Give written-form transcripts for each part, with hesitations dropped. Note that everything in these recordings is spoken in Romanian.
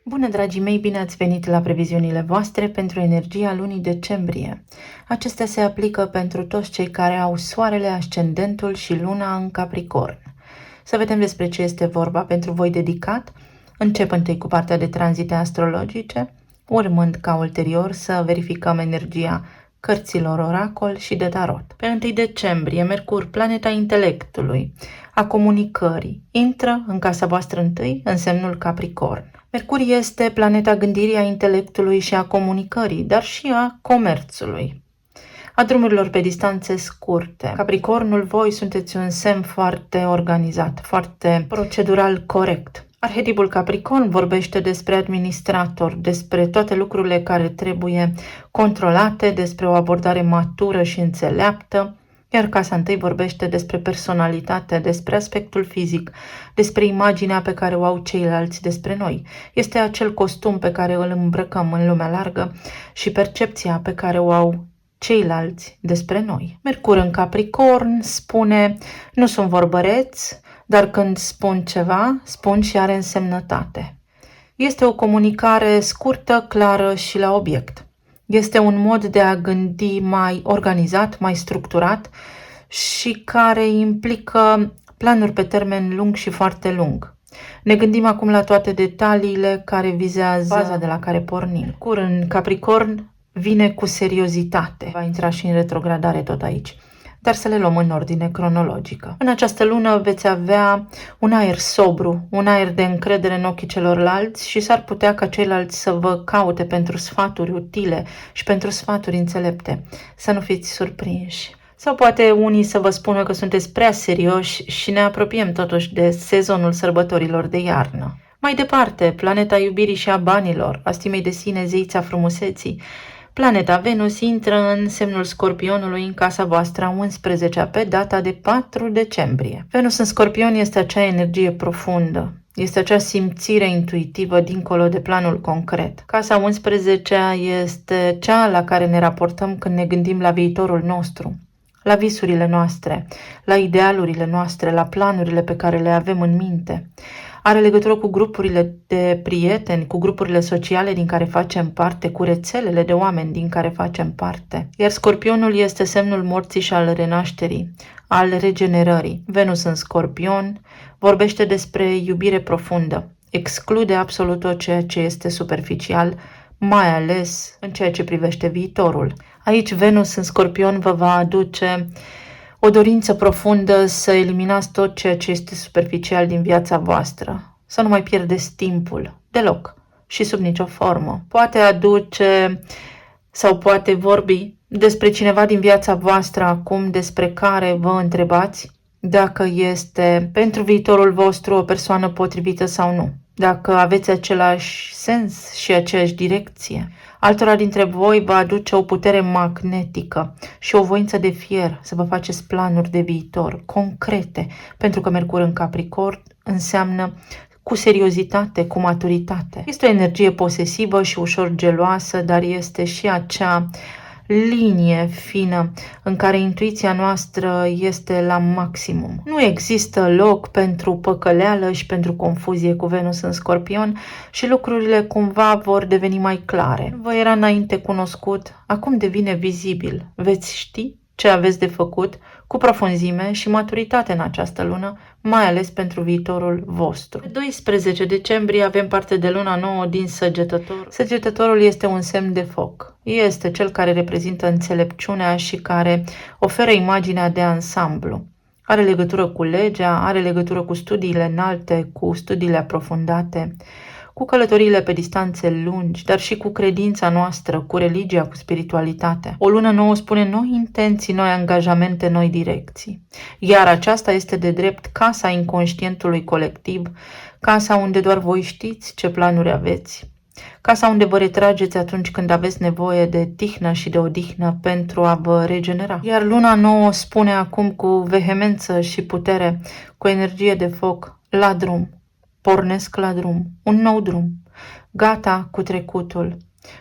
Bună, dragii mei, bine ați venit la previziunile voastre pentru energia lunii decembrie. Acestea se aplică pentru toți cei care au soarele, ascendentul și luna în Capricorn. Să vedem despre ce este vorba pentru voi dedicat. Încep întâi cu partea de tranzite astrologice, urmând ca ulterior să verificăm energia cărților oracol și de tarot. Pe 1 decembrie, Mercur, planeta intelectului, a comunicării, intră în casa voastră întâi, în semnul Capricorn. Mercur este planeta gândirii, a intelectului și a comunicării, dar și a comerțului, a drumurilor pe distanțe scurte. Capricornul, voi sunteți un semn foarte organizat, foarte procedural corect. Arhetipul Capricorn vorbește despre administrator, despre toate lucrurile care trebuie controlate, despre o abordare matură și înțeleaptă, iar casa întâi vorbește despre personalitate, despre aspectul fizic, despre imaginea pe care o au ceilalți despre noi. Este acel costum pe care îl îmbrăcăm în lumea largă și percepția pe care o au ceilalți despre noi. Mercur în Capricorn spune: nu sunt vorbăreț, dar când spun ceva, spun și are însemnătate. Este o comunicare scurtă, clară și la obiect. Este un mod de a gândi mai organizat, mai structurat și care implică planuri pe termen lung și foarte lung. Ne gândim acum la toate detaliile care vizează baza de la care pornim. Mercur în Capricorn vine cu seriozitate. Va intra și în retrogradare tot aici, dar să le luăm în ordine cronologică. În această lună veți avea un aer sobru, un aer de încredere în ochii celorlalți și s-ar putea ca ceilalți să vă caute pentru sfaturi utile și pentru sfaturi înțelepte. Să nu fiți surprinși. Sau poate unii să vă spună că sunteți prea serioși și ne apropiem totuși de sezonul sărbătorilor de iarnă. Mai departe, planeta iubirii și a banilor, a stimei de sine, zeița frumuseții, planeta Venus intră în semnul Scorpionului în casa voastră a 11-a pe data de 4 decembrie. Venus în Scorpion este acea energie profundă, este acea simțire intuitivă dincolo de planul concret. Casa 11-a este cea la care ne raportăm când ne gândim la viitorul nostru, la visurile noastre, la idealurile noastre, la planurile pe care le avem în minte. Are legătură cu grupurile de prieteni, cu grupurile sociale din care facem parte, cu rețelele de oameni din care facem parte. Iar Scorpionul este semnul morții și al renașterii, al regenerării. Venus în Scorpion vorbește despre iubire profundă, exclude absolut tot ceea ce este superficial, mai ales în ceea ce privește viitorul. Aici Venus în Scorpion vă va aduce o dorință profundă să eliminați tot ceea ce este superficial din viața voastră, să nu mai pierdeți timpul, deloc și sub nicio formă. Poate aduce sau poate vorbi despre cineva din viața voastră acum despre care vă întrebați dacă este pentru viitorul vostru o persoană potrivită sau nu, dacă aveți același sens și aceeași direcție. Altora dintre voi va aduce o putere magnetică și o voință de fier să vă faceți planuri de viitor concrete, pentru că Mercur în Capricorn înseamnă cu seriozitate, cu maturitate. Este o energie posesivă și ușor geloasă, dar este și acea linie fină în care intuiția noastră este la maximum. Nu există loc pentru păcăleală și pentru confuzie cu Venus în Scorpion și lucrurile cumva vor deveni mai clare. Vă era înainte cunoscut, acum devine vizibil. Veți ști ce aveți de făcut cu profunzime și maturitate în această lună, mai ales pentru viitorul vostru. Pe 12 decembrie avem parte de luna nouă din Săgetător. Săgetătorul este un semn de foc. Este cel care reprezintă înțelepciunea și care oferă imaginea de ansamblu. Are legătură cu legea, are legătură cu studiile înalte, cu studiile aprofundate, cu călătoriile pe distanțe lungi, dar și cu credința noastră, cu religia, cu spiritualitatea. O lună nouă spune noi intenții, noi angajamente, noi direcții. Iar aceasta este de drept casa inconștientului colectiv, casa unde doar voi știți ce planuri aveți, casa unde vă retrageți atunci când aveți nevoie de tihnă și de odihnă pentru a vă regenera. Iar luna nouă spune acum cu vehemență și putere, cu energie de foc, la drum. Pornesc la drum, un nou drum, gata cu trecutul.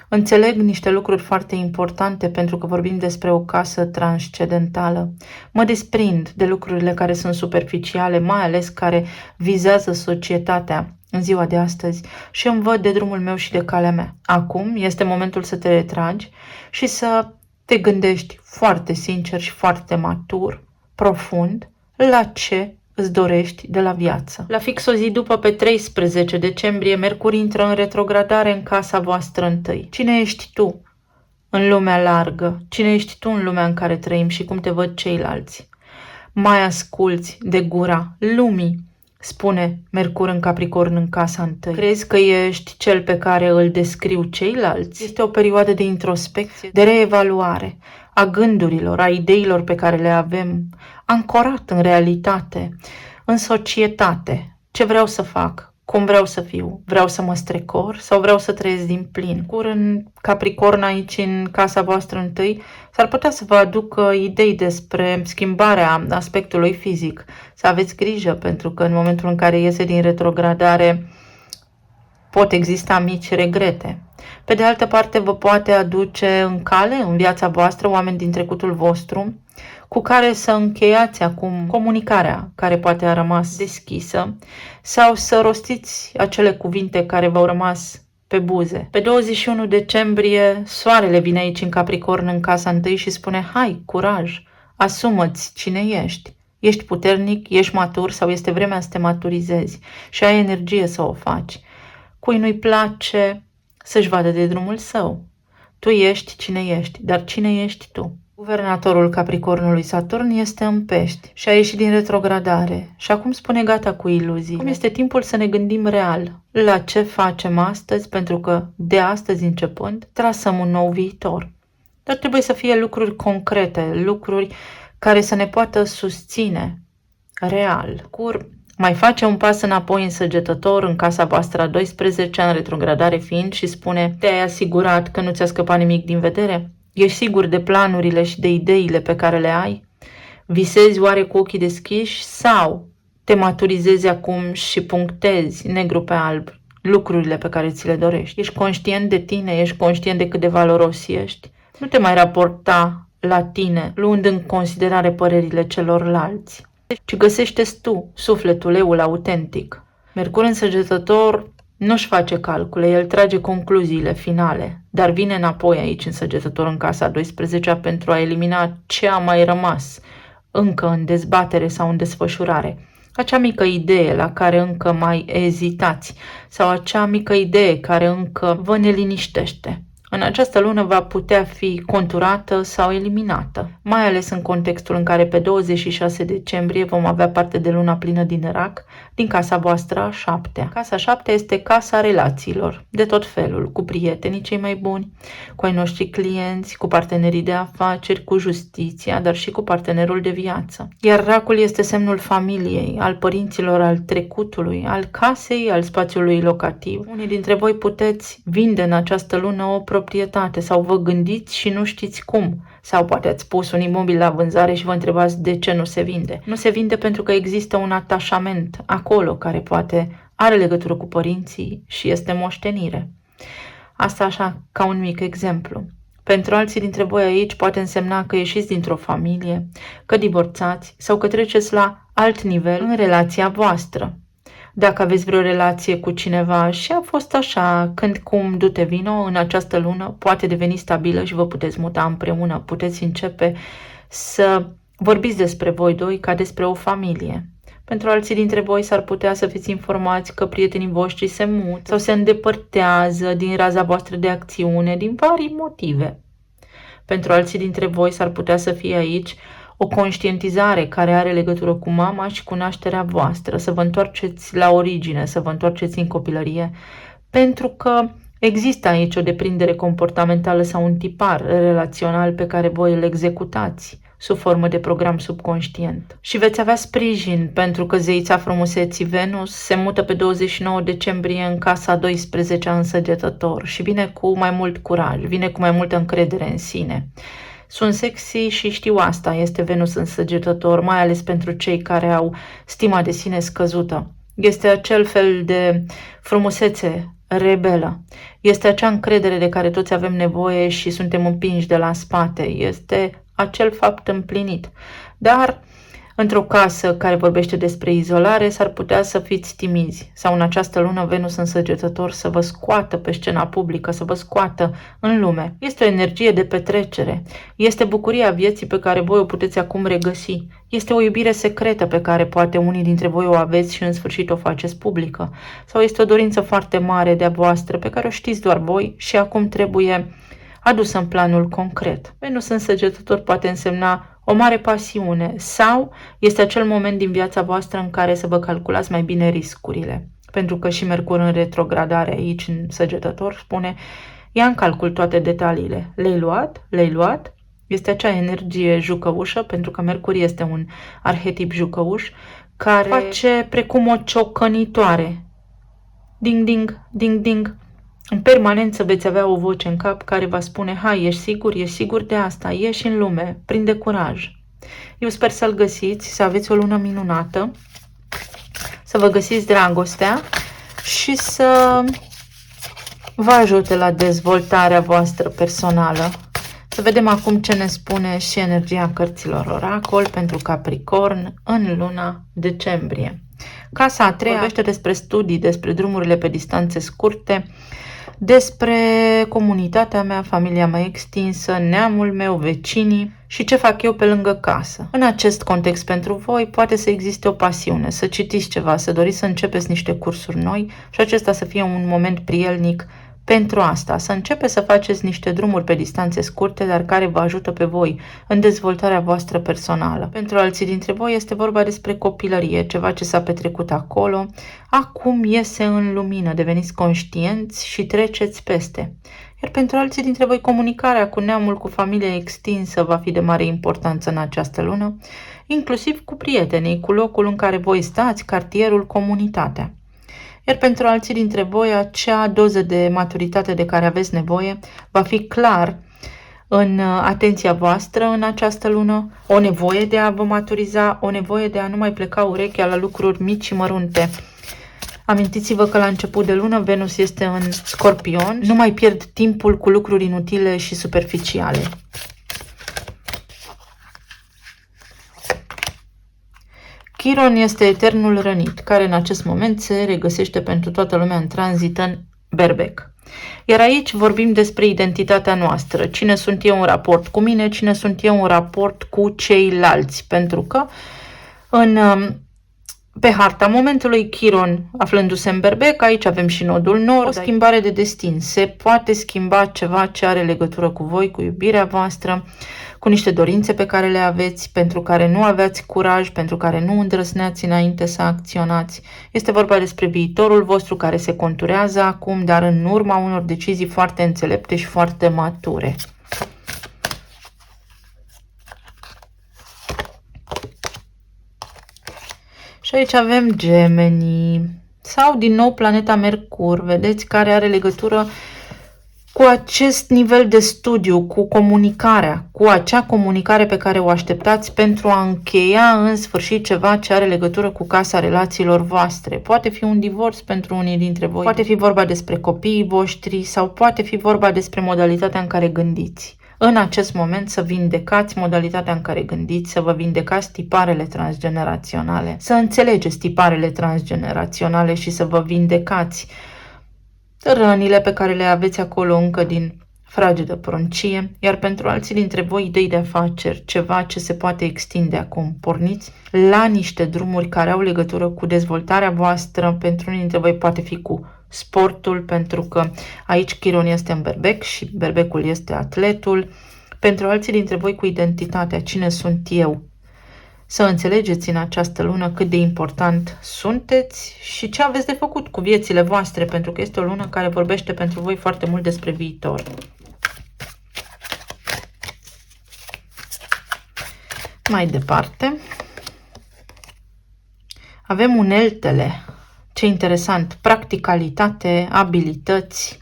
Înțeleg niște lucruri foarte importante pentru că vorbim despre o casă transcendentală. Mă desprind de lucrurile care sunt superficiale, mai ales care vizează societatea în ziua de astăzi și îmi văd de drumul meu și de calea mea. Acum este momentul să te retragi și să te gândești foarte sincer și foarte matur, profund, la ce îți dorești de la viață. La fix o zi după, pe 13 decembrie, Mercur intră în retrogradare în casa voastră întâi. Cine ești tu în lumea largă? Cine ești tu în lumea în care trăim și cum te văd ceilalți? Mai asculți de gura lumii, spune Mercur în Capricorn în casa întâi. Crezi că ești cel pe care îl descriu ceilalți? Este o perioadă de introspecție, de reevaluare a gândurilor, a ideilor pe care le avem, ancorat în realitate, în societate. Ce vreau să fac? Cum vreau să fiu? Vreau să mă strecor sau vreau să trăiesc din plin? Mercur în Capricorn aici, în casa voastră întâi, s-ar putea să vă aducă idei despre schimbarea aspectului fizic. Să aveți grijă, pentru că în momentul în care iese din retrogradare pot exista mici regrete. Pe de altă parte, vă poate aduce în cale, în viața voastră, oameni din trecutul vostru, cu care să încheiați acum comunicarea care poate a rămas deschisă sau să rostiți acele cuvinte care v-au rămas pe buze. Pe 21 decembrie, soarele vine aici în Capricorn în casa întâi și spune: hai, curaj, asumă-ți cine ești. Ești puternic, ești matur sau este vremea să te maturizezi și ai energie să o faci. Cui nu-i place să-și vadă de drumul său. Tu ești cine ești, dar cine ești tu? Guvernatorul Capricornului, Saturn, este în Pești și a ieșit din retrogradare și acum spune gata cu iluzii. Acum este timpul să ne gândim real la ce facem astăzi, pentru că de astăzi începând trasăm un nou viitor. Dar trebuie să fie lucruri concrete, lucruri care să ne poată susține real. Mai face un pas înapoi în Săgetător, în casa voastră a 12-a, în retrogradare fiind, și spune: te-ai asigurat că nu ți-a scăpat nimic din vedere? Ești sigur de planurile și de ideile pe care le ai? Visezi oare cu ochii deschiși sau te maturizezi acum și punctezi negru pe alb lucrurile pe care ți le dorești? Ești conștient de tine? Ești conștient de cât de valoros ești? Nu te mai raporta la tine, luând în considerare părerile celorlalți, ci găsește-ți tu sufletul, eul autentic. Mercur în Săgetător nu-și face calcule, el trage concluziile finale, dar vine înapoi aici în Săgetător în casa 12-a pentru a elimina ce a mai rămas încă în dezbatere sau în desfășurare. Acea mică idee la care încă mai ezitați sau acea mică idee care încă vă neliniștește. În această lună va putea fi conturată sau eliminată, mai ales în contextul în care pe 26 decembrie vom avea parte de luna plină din Rac, din casa voastră a 7-a. Casa 7 este casa relațiilor, de tot felul, cu prietenii cei mai buni, cu ai noștri clienți, cu partenerii de afaceri, cu justiția, dar și cu partenerul de viață. Iar Racul este semnul familiei, al părinților, al trecutului, al casei, al spațiului locativ. Unii dintre voi puteți vinde în această lună o proprietate sau vă gândiți și nu știți cum. Sau poate ați pus un imobil la vânzare și vă întrebați de ce nu se vinde. Nu se vinde pentru că există un atașament acolo care poate are legătură cu părinții și este moștenire. Asta așa ca un mic exemplu. Pentru alții dintre voi aici poate însemna că ieșiți dintr-o familie, că divorțați sau că treceți la alt nivel în relația voastră. Dacă aveți vreo relație cu cineva și a fost așa, când cum, du-te vino, în această lună poate deveni stabilă și vă puteți muta împreună. Puteți începe să vorbiți despre voi doi ca despre o familie. Pentru alții dintre voi s-ar putea să fiți informați că prietenii voștri se mută sau se îndepărtează din raza voastră de acțiune din vari motive. Pentru alții dintre voi s-ar putea să fie aici o conștientizare care are legătură cu mama și cu nașterea voastră, să vă întoarceți la origine, să vă întoarceți în copilărie, pentru că există aici o deprindere comportamentală sau un tipar relațional pe care voi îl executați sub formă de program subconștient. Și veți avea sprijin pentru că zeița frumuseții Venus se mută pe 29 decembrie în casa 12-a în Săgetător și vine cu mai mult curaj, vine cu mai multă încredere în sine. Sunt sexy și știu asta, este Venus în Săgetător, mai ales pentru cei care au stima de sine scăzută. Este acel fel de frumusețe rebelă. Este acea încredere de care toți avem nevoie și suntem împinși de la spate. Este acel fapt împlinit. Dar Într-o casă care vorbește despre izolare, s-ar putea să fiți timizi sau în această lună Venus în Săgetător să vă scoată pe scena publică, să vă scoată în lume. Este o energie de petrecere, este bucuria vieții pe care voi o puteți acum regăsi, este o iubire secretă pe care poate unii dintre voi o aveți și în sfârșit o faceți publică, sau este o dorință foarte mare de-a voastră pe care o știți doar voi și acum trebuie adusă în planul concret. Venus în Săgetător poate însemna o mare pasiune sau este acel moment din viața voastră în care să vă calculați mai bine riscurile. Pentru că și Mercur în retrogradare aici în Săgetător spune ia în calcul toate detaliile. Le-ai luat? Le-ai luat? Este acea energie jucăușă, pentru că Mercur este un arhetip jucăuș care face precum o ciocănitoare. Ding, ding, ding, ding. În permanență veți avea o voce în cap care va spune hai, ești sigur de asta, ieși în lume, prinde curaj. Eu sper să-l găsiți, să aveți o lună minunată, să vă găsiți dragostea și să vă ajute la dezvoltarea voastră personală. Să vedem acum ce ne spune și energia cărților oracol pentru Capricorn în luna decembrie. Casa a treia vorbește despre studii, despre drumurile pe distanțe scurte, despre comunitatea mea, familia mea extinsă, neamul meu, vecinii și ce fac eu pe lângă casă. În acest context pentru voi poate să existe o pasiune, să citiți ceva, să doriți să începeți niște cursuri noi și acesta să fie un moment prielnic pentru asta, să începeți să faceți niște drumuri pe distanțe scurte, dar care vă ajută pe voi în dezvoltarea voastră personală. Pentru alții dintre voi este vorba despre copilărie, ceva ce s-a petrecut acolo, acum iese în lumină, deveniți conștienți și treceți peste. Iar pentru alții dintre voi comunicarea cu neamul, cu familia extinsă va fi de mare importanță în această lună, inclusiv cu prietenii, cu locul în care voi stați, cartierul, comunitatea. Iar pentru alții dintre voi, acea doză de maturitate de care aveți nevoie va fi clar în atenția voastră în această lună, o nevoie de a vă maturiza, o nevoie de a nu mai pleca urechea la lucruri mici și mărunte. Amintiți-vă că la început de lună Venus este în Scorpion, nu mai pierd timpul cu lucruri inutile și superficiale. Chiron este eternul rănit, care în acest moment se regăsește pentru toată lumea în tranzit în Berbec. Iar aici vorbim despre identitatea noastră, cine sunt eu în raport cu mine, cine sunt eu în raport cu ceilalți, pentru că pe harta momentului Chiron aflându-se în Berbec, aici avem și nodul nord, o schimbare de destin, se poate schimba ceva ce are legătură cu voi, cu iubirea voastră, cu niște dorințe pe care le aveți, pentru care nu aveați curaj, pentru care nu îndrăzneați înainte să acționați. Este vorba despre viitorul vostru care se conturează acum, dar în urma unor decizii foarte înțelepte și foarte mature. Și aici avem Gemeni sau din nou planeta Mercur, vedeți, care are legătură cu acest nivel de studiu, cu comunicarea, cu acea comunicare pe care o așteptați pentru a încheia în sfârșit ceva ce are legătură cu casa relațiilor voastre. Poate fi un divorț pentru unii dintre voi, poate fi vorba despre copiii voștri sau poate fi vorba despre modalitatea în care gândiți. În acest moment să vindecați modalitatea în care gândiți, să vă vindecați tiparele transgeneraționale, să înțelegeți tiparele transgeneraționale și să vă vindecați rănile pe care le aveți acolo încă din fragedă pruncie, iar pentru alții dintre voi idei de afaceri, ceva ce se poate extinde acum. Porniți la niște drumuri care au legătură cu dezvoltarea voastră, pentru unii dintre voi poate fi cu sportul, pentru că aici Chiron este în Berbec și Berbecul este atletul. Pentru alții dintre voi cu identitatea, cine sunt eu? Să înțelegeți în această lună cât de important sunteți și ce aveți de făcut cu viețile voastre, pentru că este o lună care vorbește pentru voi foarte mult despre viitor. Mai departe, avem uneltele. Ce interesant! Practicalitate, abilități,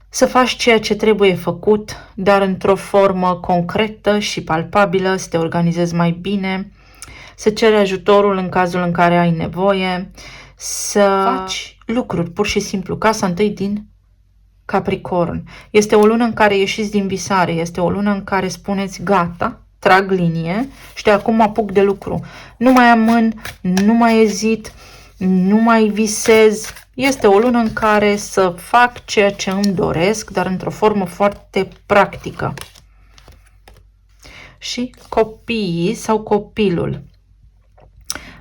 să faci ceea ce trebuie făcut, dar într-o formă concretă și palpabilă, să te organizezi mai bine, să ceri ajutorul în cazul în care ai nevoie, să faci lucruri, pur și simplu. Casa întâi din Capricorn. Este o lună în care ieșiți din visare, este o lună în care spuneți gata, trag linie și de acum apuc de lucru. Nu mai amân, nu mai ezit, nu mai visez. Este o lună în care să fac ceea ce îmi doresc, dar într-o formă foarte practică. Și copiii sau copilul.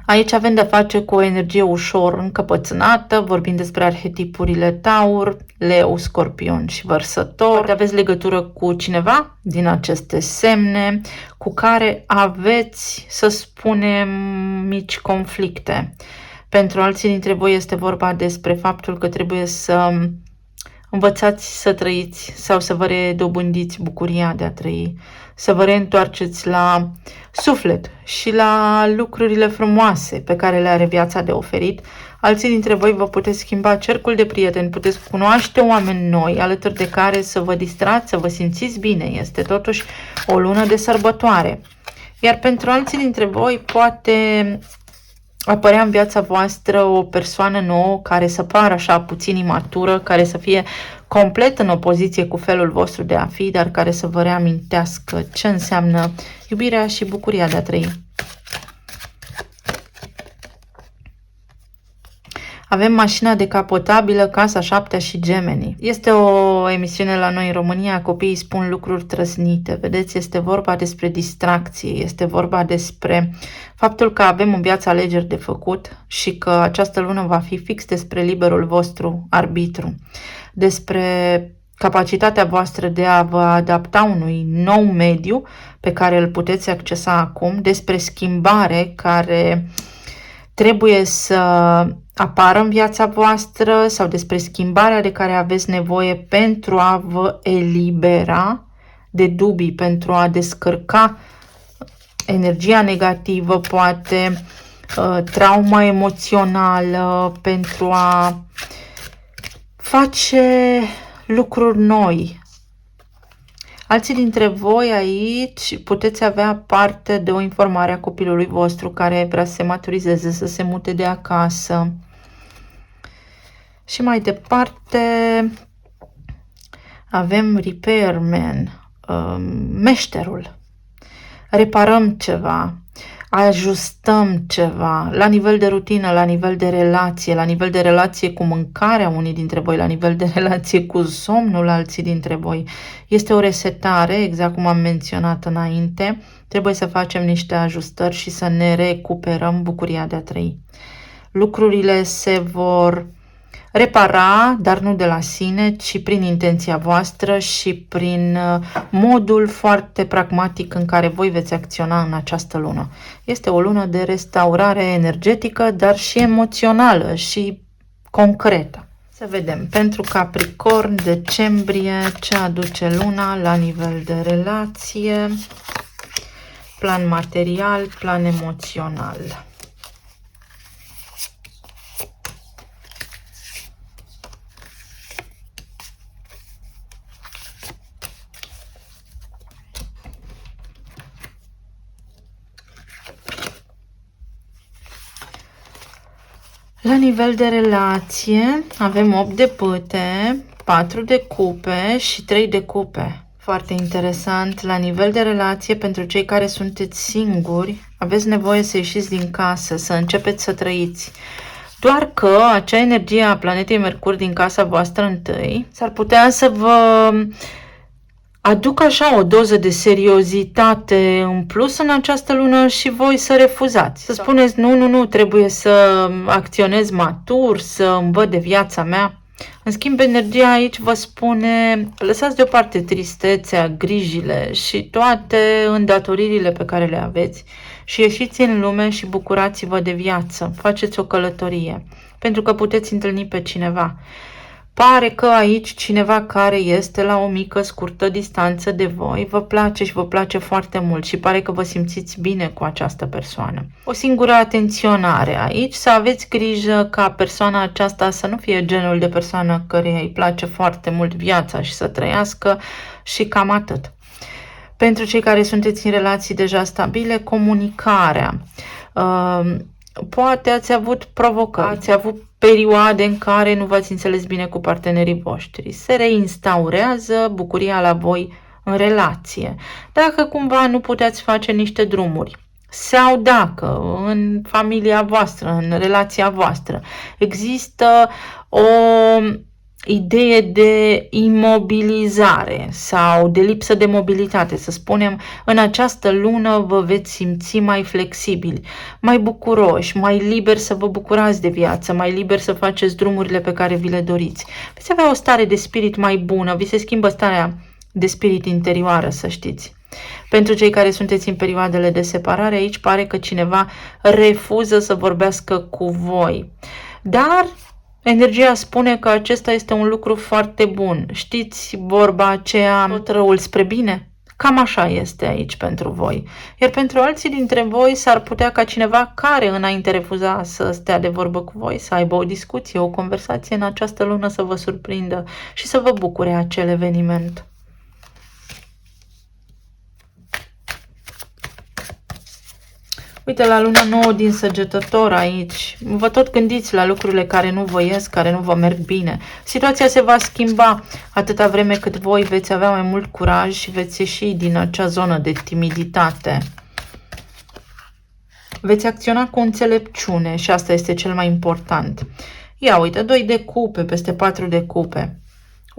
Aici avem de-a face cu o energie ușor încăpățânată, vorbim despre arhetipurile Taur, Leu, Scorpion și Vărsător. Poate aveți legătură cu cineva din aceste semne cu care aveți, să spunem, mici conflicte. Pentru alții dintre voi este vorba despre faptul că trebuie să învățați să trăiți sau să vă redobândiți bucuria de a trăi, să vă reîntoarceți la suflet și la lucrurile frumoase pe care le are viața de oferit. Alții dintre voi vă puteți schimba cercul de prieteni, puteți cunoaște oameni noi alături de care să vă distrați, să vă simțiți bine. Este totuși o lună de sărbătoare. Iar pentru alții dintre voi poate apărea în viața voastră o persoană nouă care să pară așa puțin imatură, care să fie complet în opoziție cu felul vostru de a fi, dar care să vă reamintească ce înseamnă iubirea și bucuria de a trăi. Avem mașina decapotabilă, casa 7 și Gemeni. Este o emisiune la noi în România, copiii spun lucruri trăsnite. Vedeți, este vorba despre distracție, este vorba despre faptul că avem în viață alegeri de făcut și că această lună va fi fix despre liberul vostru arbitru, despre capacitatea voastră de a vă adapta unui nou mediu pe care îl puteți accesa acum, despre schimbare care trebuie să apară în viața voastră sau despre schimbarea de care aveți nevoie pentru a vă elibera de dubii, pentru a descărca energia negativă, poate trauma emoțională, pentru a face lucruri noi. Alții dintre voi aici puteți avea parte de o informare a copilului vostru care vrea să se maturizeze, să se mute de acasă. Și mai departe avem repairman, meșterul. Reparăm ceva, ajustăm ceva la nivel de rutină, la nivel de relație cu mâncarea unii dintre voi, la nivel de relație cu somnul alții dintre voi. Este o resetare, exact cum am menționat înainte. Trebuie să facem niște ajustări și să ne recuperăm bucuria de a trăi. Lucrurile se vor repara, dar nu de la sine, ci prin intenția voastră și prin modul foarte pragmatic în care voi veți acționa în această lună. Este o lună de restaurare energetică, dar și emoțională și concretă. Să vedem, pentru Capricorn, decembrie, ce aduce luna la nivel de relație, plan material, plan emoțional. La nivel de relație avem 8 de pâte, 4 de cupe și 3 de cupe. Foarte interesant. La nivel de relație, pentru cei care sunteți singuri, aveți nevoie să ieșiți din casă, să începeți să trăiți. Doar că acea energie a planetei Mercur din casa voastră întâi s-ar putea să vă aduc așa o doză de seriozitate în plus în această lună și voi să refuzați. Să spuneți nu, trebuie să acționez matur, să îmi văd de viața mea. În schimb, energia aici vă spune, lăsați deoparte tristețea, grijile și toate îndatoririle pe care le aveți și ieșiți în lume și bucurați-vă de viață. Faceți o călătorie, pentru că puteți întâlni pe cineva. Pare că aici cineva care este la o mică, scurtă distanță de voi vă place și vă place foarte mult și pare că vă simțiți bine cu această persoană. O singură atenționare aici, să aveți grijă ca persoana aceasta să nu fie genul de persoană căreia îi place foarte mult viața și să trăiască și cam atât. Pentru cei care sunteți în relații deja stabile, comunicarea. Poate ați avut provocări, ați avut perioade în care nu v-ați înțeles bine cu partenerii voștri. Se reinstaurează, bucuria la voi în relație, dacă cumva nu puteți face niște drumuri, sau dacă în familia voastră, în relația voastră, există o idee de imobilizare sau de lipsă de mobilitate, să spunem, în această lună vă veți simți mai flexibili, mai bucuroși, mai liberi să vă bucurați de viață, mai liberi să faceți drumurile pe care vi le doriți. Veți avea o stare de spirit mai bună, vi se schimbă starea de spirit interioară, să știți. Pentru cei care sunteți în perioadele de separare, aici pare că cineva refuză să vorbească cu voi. Dar energia spune că acesta este un lucru foarte bun. Știți vorba aceea, tot răul spre bine? Cam așa este aici pentru voi. Iar pentru alții dintre voi s-ar putea ca cineva care înainte refuza să stea de vorbă cu voi, să aibă o discuție, o conversație în această lună să vă surprindă și să vă bucure acel eveniment. Uite, la luna nouă din Săgetător aici, vă tot gândiți la lucrurile care nu vă ies, care nu vă merg bine. Situația se va schimba atâta vreme cât voi veți avea mai mult curaj și veți ieși din acea zonă de timiditate. Veți acționa cu înțelepciune și asta este cel mai important. Ia uite, 2 de cupe peste 4 de cupe.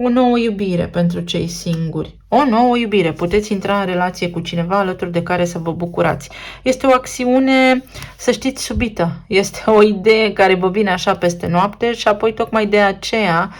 O nouă iubire pentru cei singuri. O nouă iubire. Puteți intra în relație cu cineva alături de care să vă bucurați. Este o acțiune, să știți, subită. Este o idee care vă vine așa peste noapte și apoi tocmai de aceea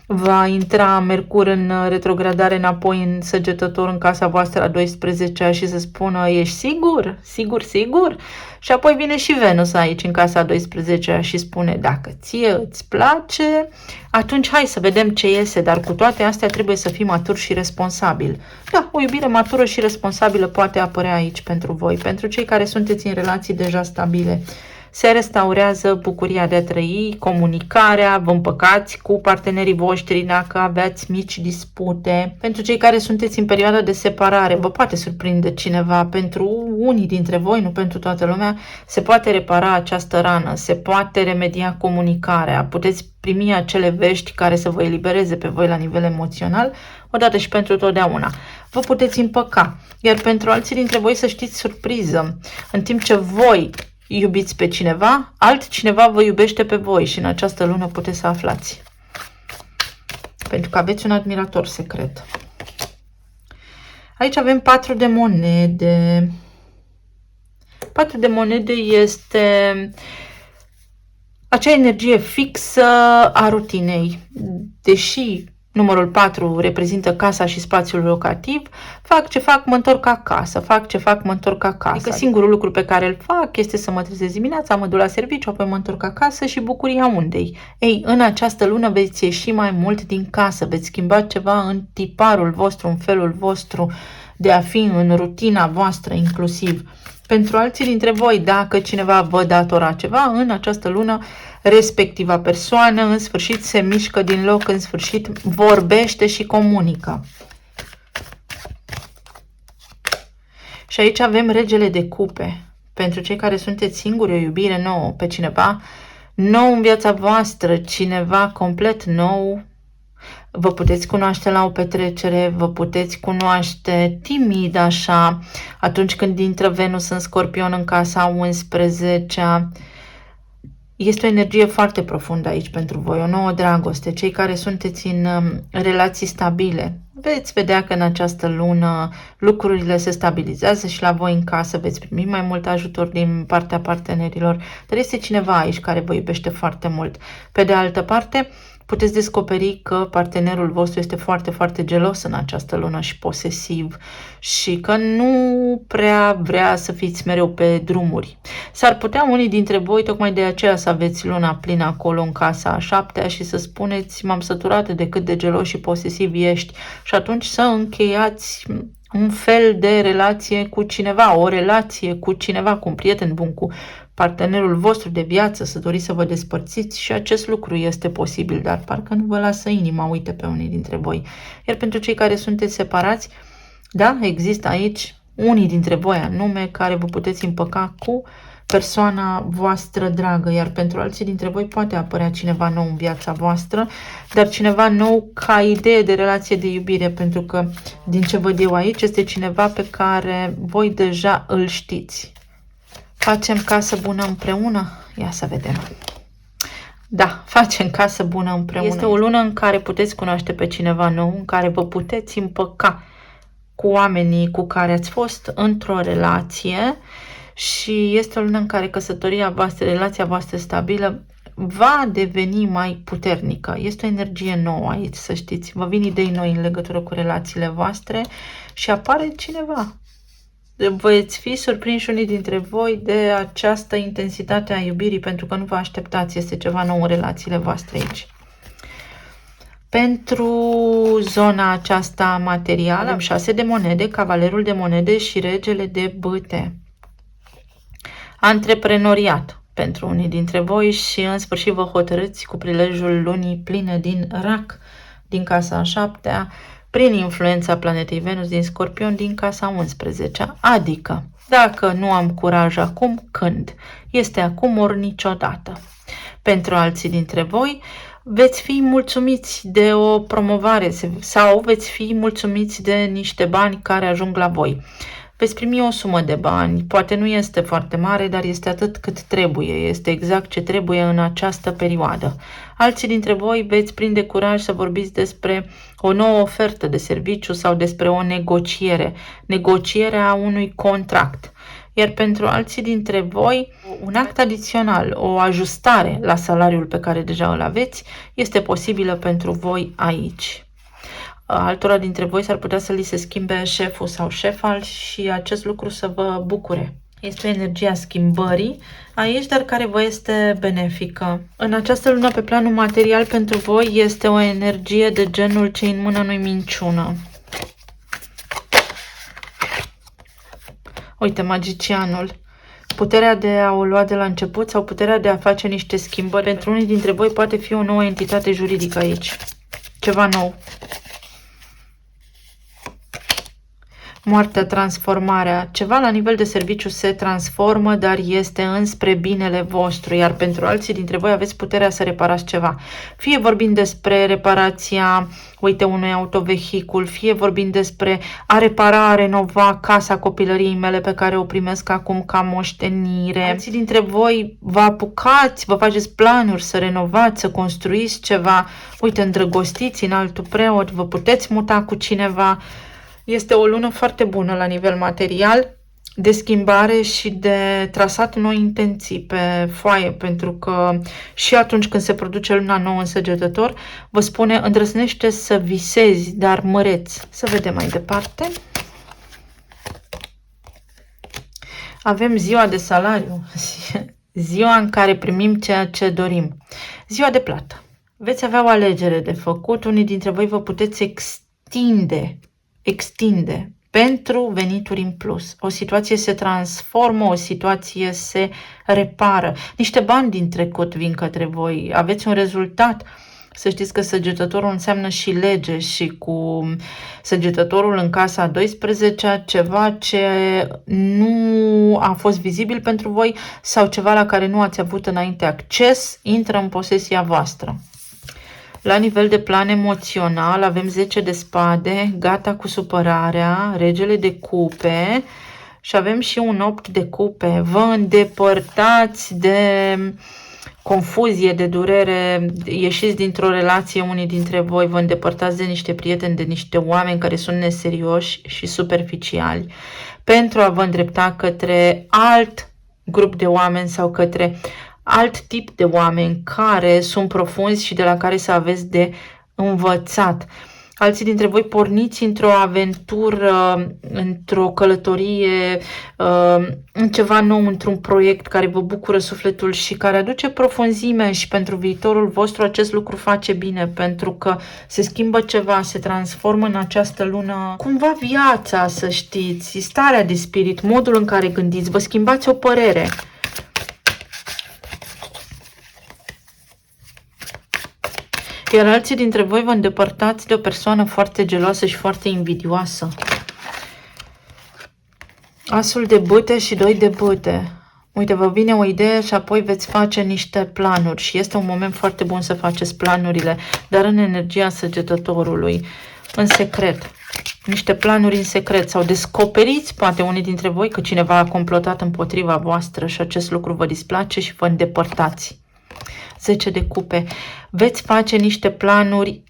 va intra Mercur în retrogradare înapoi în Săgetător, în casa voastră a 12-a și să spună, ești sigur? Sigur, sigur? Și apoi vine și Venus aici în casa a 12-a și spune, dacă ție îți place, atunci hai să vedem ce iese, dar cu toate astea trebuie să fii matur și responsabil. Da, o iubire matură și responsabilă poate apărea aici pentru voi, pentru cei care sunteți în relații deja stabile. Se restaurează bucuria de a trăi, comunicarea, vă împăcați cu partenerii voștri dacă aveați mici dispute. Pentru cei care sunteți în perioada de separare, vă poate surprinde cineva. Pentru unii dintre voi, nu pentru toată lumea, se poate repara această rană, se poate remedia comunicarea, puteți primi acele vești care să vă elibereze pe voi la nivel emoțional, odată și pentru totdeauna. Vă puteți împăca, iar pentru alții dintre voi să știți surpriză. În timp ce voi iubiți pe cineva, altcineva vă iubește pe voi și în această lună puteți să aflați. Pentru că aveți un admirator secret. Aici avem 4 de monede. 4 de monede este acea energie fixă a rutinei. Deși numărul 4 reprezintă casa și spațiul locativ, fac ce fac, mă întorc acasă, fac ce fac, mă întorc acasă. Adică singurul lucru pe care îl fac este să mă trezesc dimineața, mă duc la serviciu, apoi mă întorc acasă și bucuria unde-i. Ei, în această lună veți ieși mai mult din casă, veți schimba ceva în tiparul vostru, în felul vostru de a fi, în rutina voastră inclusiv. Pentru alții dintre voi, dacă cineva vă datora ceva, în această lună respectiva persoană în sfârșit se mișcă din loc, în sfârșit vorbește și comunică. Și aici avem regele de cupe. Pentru cei care sunteți singuri, o iubire nouă pe cineva nou în viața voastră, cineva complet nou. Vă puteți cunoaște la o petrecere, vă puteți cunoaște timid așa, atunci când intră Venus în Scorpion în casa 11-a. Este o energie foarte profundă aici pentru voi, o nouă dragoste. Cei care sunteți în relații stabile, veți vedea că în această lună lucrurile se stabilizează și la voi în casă veți primi mai mult ajutor din partea partenerilor, dar este cineva aici care vă iubește foarte mult. Pe de altă parte, puteți descoperi că partenerul vostru este foarte, foarte gelos în această lună și posesiv și că nu prea vrea să fiți mereu pe drumuri. S-ar putea unii dintre voi tocmai de aceea să aveți luna plină acolo în casa a 7-a și să spuneți, m-am săturat de cât de gelos și posesiv ești, și atunci să încheiați un fel de relație cu cineva, o relație cu cineva, cu un prieten bun, cu partenerul vostru de viață, să doriți să vă despărțiți și acest lucru este posibil, dar parcă nu vă lasă inima, uite pe unii dintre voi. Iar pentru cei care sunteți separați, da, există aici unii dintre voi anume care vă puteți împăca cu persoana voastră dragă, iar pentru alții dintre voi poate apărea cineva nou în viața voastră, dar cineva nou ca idee de relație de iubire, pentru că din ce văd eu aici este cineva pe care voi deja îl știți. Facem casă bună împreună? Ia să vedem. Da, facem casă bună împreună. Este o lună în care puteți cunoaște pe cineva nou, în care vă puteți împăca cu oamenii cu care ați fost într-o relație și este o lună în care căsătoria voastră, relația voastră stabilă va deveni mai puternică. Este o energie nouă aici, să știți. Vă vin idei noi în legătură cu relațiile voastre și apare cineva. Veți fi surprinși unii dintre voi de această intensitate a iubirii, pentru că nu vă așteptați, este ceva nou în relațiile voastre aici. Pentru zona aceasta materială avem 6 de monede, cavalerul de monede și regele de bâte. Antreprenoriat pentru unii dintre voi și în sfârșit vă hotărâți cu prilejul lunii pline din Rac, din casa a 7-a, prin influența planetei Venus din Scorpion din casa 11-a, adică dacă nu am curaj acum, când? Este acum ori niciodată. Pentru alții dintre voi veți fi mulțumiți de o promovare sau veți fi mulțumiți de niște bani care ajung la voi. Veți primi o sumă de bani, poate nu este foarte mare, dar este atât cât trebuie, este exact ce trebuie în această perioadă. Alții dintre voi veți prinde curaj să vorbiți despre o nouă ofertă de serviciu sau despre o negocierea unui contract. Iar pentru alții dintre voi, un act adițional, o ajustare la salariul pe care deja îl aveți, este posibilă pentru voi aici. Altora dintre voi s-ar putea să li se schimbe șeful sau șefa și acest lucru să vă bucure. Este o energie a schimbării aici, dar care vă este benefică. În această lună, pe planul material, pentru voi este o energie de genul ce în mână nu-i minciună. Uite, magicianul. Puterea de a o lua de la început sau puterea de a face niște schimbări. Pentru unii dintre voi poate fi o nouă entitate juridică aici. Ceva nou. Moartea, transformarea. Ceva la nivel de serviciu se transformă, dar este înspre binele vostru, iar pentru alții dintre voi aveți puterea să reparați ceva. Fie vorbind despre reparația, uite, unui autovehicul, fie vorbind despre a repara, a renova casa copilăriei mele pe care o primesc acum ca moștenire. Alții dintre voi vă apucați, vă faceți planuri să renovați, să construiți ceva, uite, îndrăgostiți în altul preot, vă puteți muta cu cineva. Este o lună foarte bună la nivel material, de schimbare și de trasat noi intenții pe foaie, pentru că și atunci când se produce luna nouă în Săgetător, vă spune îndrăznește să visezi, dar măreți. Să vedem mai departe. Avem ziua de salariu, ziua în care primim ceea ce dorim, ziua de plată. Veți avea o alegere de făcut, unii dintre voi vă puteți extinde pentru venituri în plus. O situație se transformă, o situație se repară. Niște bani din trecut vin către voi. Aveți un rezultat. Să știți că Săgetătorul înseamnă și lege și cu Săgetătorul în casa 12-a, ceva ce nu a fost vizibil pentru voi sau ceva la care nu ați avut înainte acces, intră în posesia voastră. La nivel de plan emoțional avem 10 de spade, gata cu supărarea, regele de cupe și avem și un 8 de cupe. Vă îndepărtați de confuzie, de durere, ieșiți dintr-o relație, unii dintre voi vă îndepărtați de niște prieteni, de niște oameni care sunt neserioși și superficiali, pentru a vă îndrepta către alt grup de oameni sau către alt tip de oameni care sunt profunzi și de la care să aveți de învățat. Alții dintre voi porniți într-o aventură, într-o călătorie, în ceva nou, într-un proiect care vă bucură sufletul și care aduce profunzime și pentru viitorul vostru acest lucru face bine, pentru că se schimbă ceva, se transformă în această lună. Cumva viața, să știți, starea de spirit, modul în care gândiți, vă schimbați o părere. Iar alții dintre voi vă îndepărtați de o persoană foarte geloasă și foarte invidioasă. Asul de bâte și 2 de bâte. Uite, vă vine o idee și apoi veți face niște planuri și este un moment foarte bun să faceți planurile, dar în energia Săgetătorului, în secret. Niște planuri în secret sau descoperiți, poate unii dintre voi, că cineva a complotat împotriva voastră și acest lucru vă displace și vă îndepărtați. 10 de cupe. Veți face niște planuri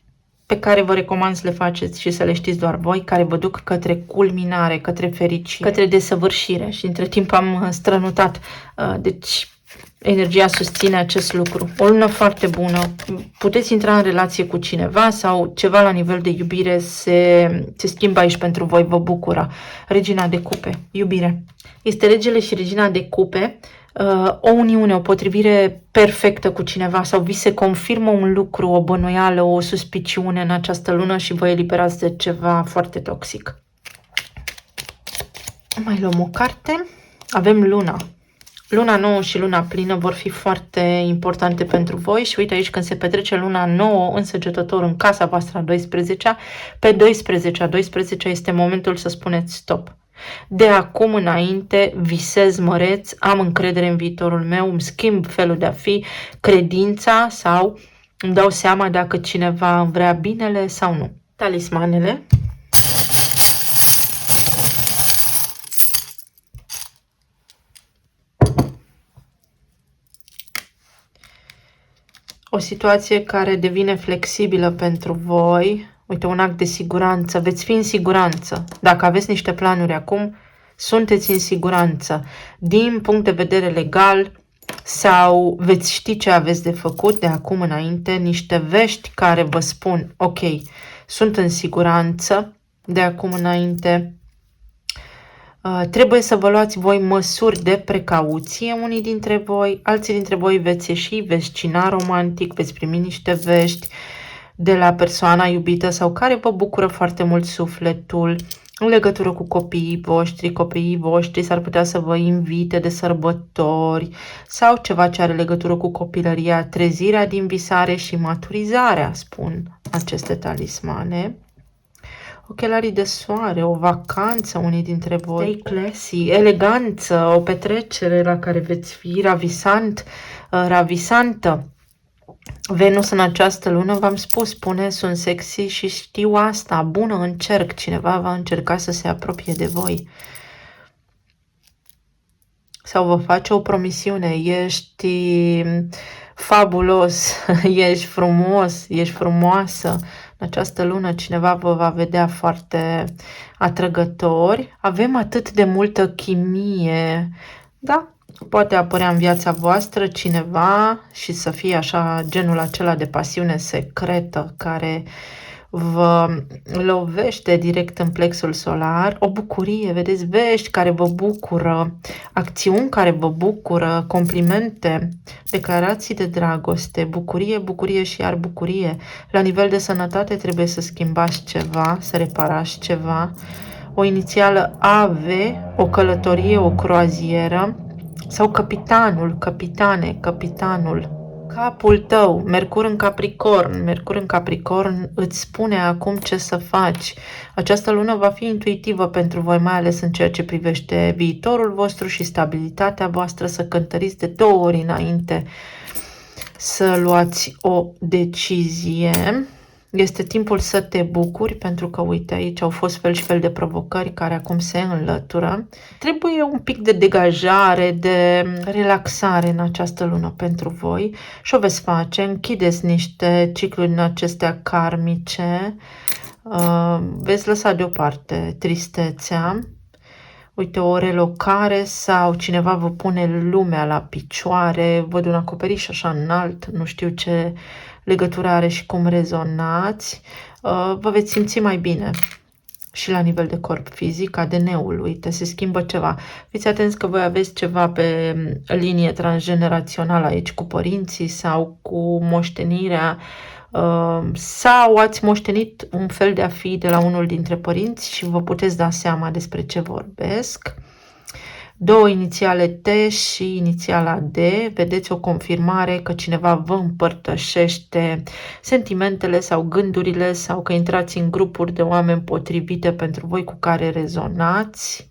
pe care vă recomand să le faceți și să le știți doar voi, care vă duc către culminare, către fericire, către desăvârșire și între timp am strănutat. Deci energia susține acest lucru. O lună foarte bună. Puteți intra în relație cu cineva sau ceva la nivel de iubire se schimbă aici pentru voi, vă bucură. Regina de cupe, iubire. Este regele și regina de cupe. O uniune, o potrivire perfectă cu cineva sau vi se confirmă un lucru, o bănuială, o suspiciune în această lună și vă eliberați de ceva foarte toxic. Mai luăm o carte. Avem luna. Luna nouă și luna plină vor fi foarte importante pentru voi și uite aici când se petrece luna nouă în Săgetător, în casa voastră a 12-a, pe 12 este momentul să spuneți stop. De acum înainte visez măreț, am încredere în viitorul meu, îmi schimb felul de a fi, credința sau îmi dau seama dacă cineva îmi vrea binele sau nu. Talismanele. O situație care devine flexibilă pentru voi. Uite, un act de siguranță. Veți fi în siguranță. Dacă aveți niște planuri acum, sunteți în siguranță. Din punct de vedere legal sau veți ști ce aveți de făcut de acum înainte. Niște vești care vă spun, ok, sunt în siguranță de acum înainte. Trebuie să vă luați voi măsuri de precauție, unii dintre voi, alții dintre voi veți ieși, veți cina romantic, veți primi niște vești de la persoana iubită sau care vă bucură foarte mult sufletul în legătură cu copiii voștri s-ar putea să vă invite de sărbători sau ceva ce are legătură cu copilăria, trezirea din visare și maturizarea, spun aceste talismane. Ochelarii de soare, o vacanță, unii dintre voi, stay classy, eleganță, o petrecere la care veți fi ravisantă. Venus în această lună, v-am spus, spune, sunt sexy și știu asta, bună, încerc, cineva va încerca să se apropie de voi. Sau vă face o promisiune, ești fabulos, ești frumos, ești frumoasă. În această lună cineva vă va vedea foarte atrăgători. Avem atât de multă chimie, da? Poate apărea în viața voastră cineva și să fie așa genul acela de pasiune secretă care vă lovește direct în plexul solar, o bucurie, vedeți, vești care vă bucură, acțiuni care vă bucură, complimente, declarații de dragoste, bucurie, bucurie și iar bucurie. La nivel de sănătate trebuie să schimbați ceva, să reparați ceva, o inițială AV, o călătorie, o croazieră sau capitanul. Capul tău, Mercur în Capricorn îți spune acum ce să faci. Această lună va fi intuitivă pentru voi, mai ales în ceea ce privește viitorul vostru și stabilitatea voastră, să cântăriți de 2 ori înainte să luați o decizie. Este timpul să te bucuri, pentru că, uite, aici au fost fel și fel de provocări care acum se înlătură. Trebuie un pic de degajare, de relaxare în această lună pentru voi și o veți face. Închideți niște cicluri în acestea karmice, veți lăsa deoparte tristețea. Uite, o relocare sau cineva vă pune lumea la picioare, văd un acoperiș așa înalt, nu știu ce legătură are și cum rezonați, vă veți simți mai bine și la nivel de corp fizic, ADN-ul, uite, se schimbă ceva. Fiți atenți că voi aveți ceva pe linie transgenerațională aici cu părinții sau cu moștenirea sau ați moștenit un fel de a fi de la unul dintre părinți și vă puteți da seama despre ce vorbesc. 2 inițiale T și inițiala D, vedeți o confirmare că cineva vă împărtășește sentimentele sau gândurile sau că intrați în grupuri de oameni potrivite pentru voi cu care rezonați.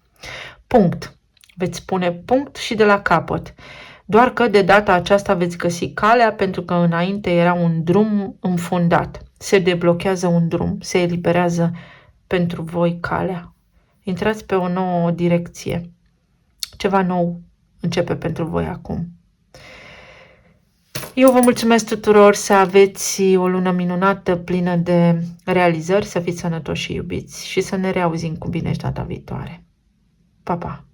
Punct. Veți pune punct și de la capăt. Doar că de data aceasta veți găsi calea, pentru că înainte era un drum înfundat. Se deblochează un drum, se eliberează pentru voi calea. Intrați pe o nouă direcție. Ceva nou începe pentru voi acum. Eu vă mulțumesc tuturor, să aveți o lună minunată, plină de realizări, să fiți sănătoși și iubiți și să ne reauzim cu bine și data viitoare. Pa, pa!